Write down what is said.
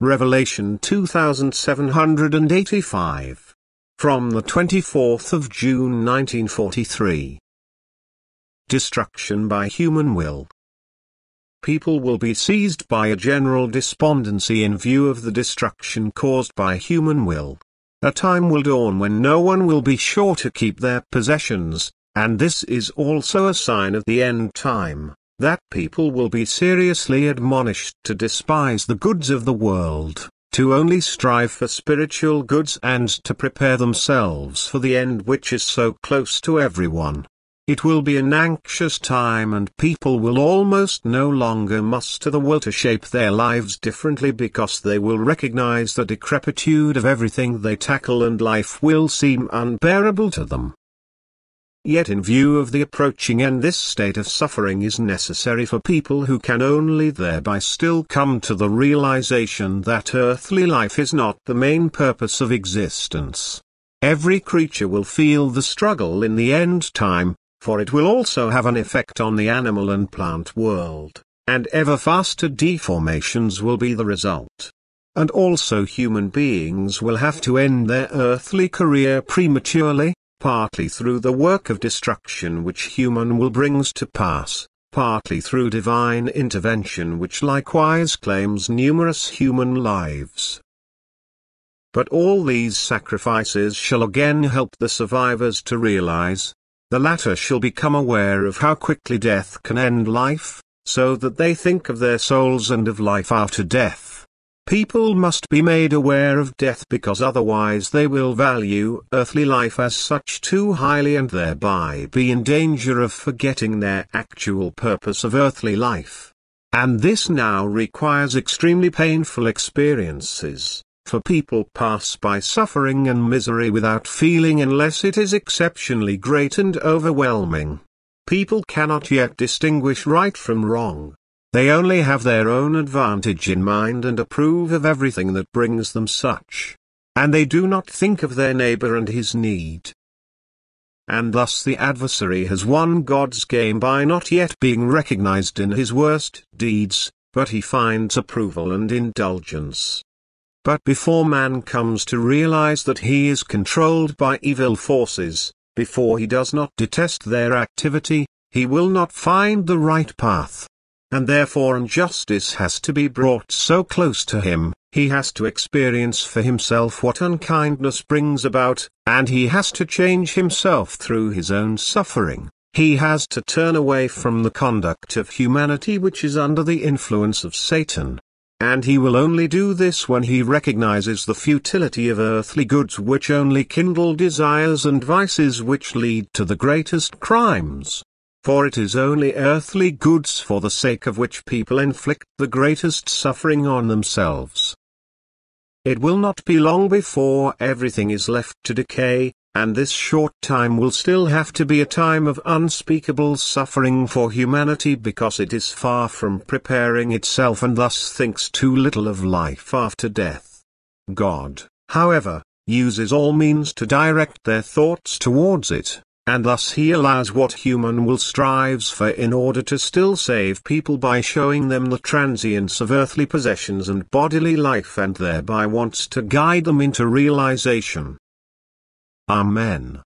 Revelation 2785. From the 24th of June 1943. Destruction by human will. People will be seized by a general despondency in view of the destruction caused by human will. A time will dawn when no one will be sure to keep their possessions, and this is also a sign of the end time, that people will be seriously admonished to despise the goods of the world, to only strive for spiritual goods and to prepare themselves for the end which is so close to everyone. It will be an anxious time, and people will almost no longer muster the will to shape their lives differently, because they will recognize the decrepitude of everything they tackle, and life will seem unbearable to them. Yet in view of the approaching end, this state of suffering is necessary for people who can only thereby still come to the realization that earthly life is not the main purpose of existence. Every creature will feel the struggle in the end time, for it will also have an effect on the animal and plant world, and ever faster deformations will be the result. And also human beings will have to end their earthly career prematurely, partly through the work of destruction which human will brings to pass, partly through divine intervention which likewise claims numerous human lives. But all these sacrifices shall again help the survivors to realize. The latter shall become aware of how quickly death can end life, so that they think of their souls and of life after death. People must be made aware of death, because otherwise they will value earthly life as such too highly, and thereby be in danger of forgetting their actual purpose of earthly life. And this now requires extremely painful experiences. For people pass by suffering and misery without feeling unless it is exceptionally great and overwhelming. People cannot yet distinguish right from wrong. They only have their own advantage in mind and approve of everything that brings them such. And they do not think of their neighbor and his need. And thus the adversary has won God's game by not yet being recognized in his worst deeds, but he finds approval and indulgence. But before man comes to realize that he is controlled by evil forces, before he does not detest their activity, he will not find the right path. And therefore injustice has to be brought so close to him, he has to experience for himself what unkindness brings about, and he has to change himself through his own suffering. He has to turn away from the conduct of humanity which is under the influence of Satan. And he will only do this when he recognizes the futility of earthly goods which only kindle desires and vices which lead to the greatest crimes. For it is only earthly goods for the sake of which people inflict the greatest suffering on themselves. It will not be long before everything is left to decay, and this short time will still have to be a time of unspeakable suffering for humanity, because it is far from preparing itself and thus thinks too little of life after death. God, however, uses all means to direct their thoughts towards it, and thus he allows what human will strives for in order to still save people by showing them the transience of earthly possessions and bodily life, and thereby wants to guide them into realization. Amen.